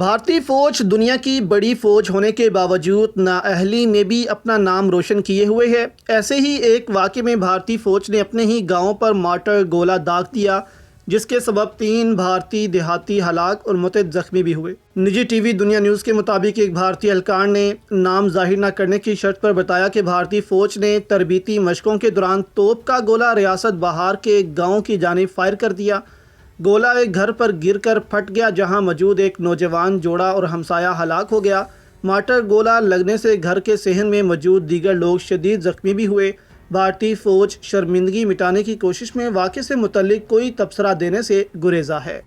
भारतीय फौज दुनिया की बड़ी फौज होने के बावजूद नाअहली में भी अपना नाम रोशन किए हुए है। ऐसे ही एक वाक़े में भारतीय फौज ने अपने ही गांव पर मार्टर गोला दाग दिया, जिसके सबब 3 भारतीय देहाती हलाक और मुतअद्दिद जख्मी भी हुए। निजी टीवी दुनिया न्यूज़ के मुताबिक एक भारतीय एहलकार ने नाम जाहिर न करने की शर्त पर बताया कि भारतीय फौज ने तरबीती मशकों के दौरान तोप का गोला रियासत बहार के एक गाँव की जानिब फायर कर दिया। गोला एक घर पर गिरकर फट गया, जहां मौजूद एक नौजवान जोड़ा और हमसाया हलाक हो गया। मार्टर गोला लगने से घर के सहन में मौजूद दीगर लोग शदीद जख्मी भी हुए। भारतीय फौज शर्मिंदगी मिटाने की कोशिश में वाक़े से मुतल्लिक कोई तबसरा देने से गुरेज़ा है।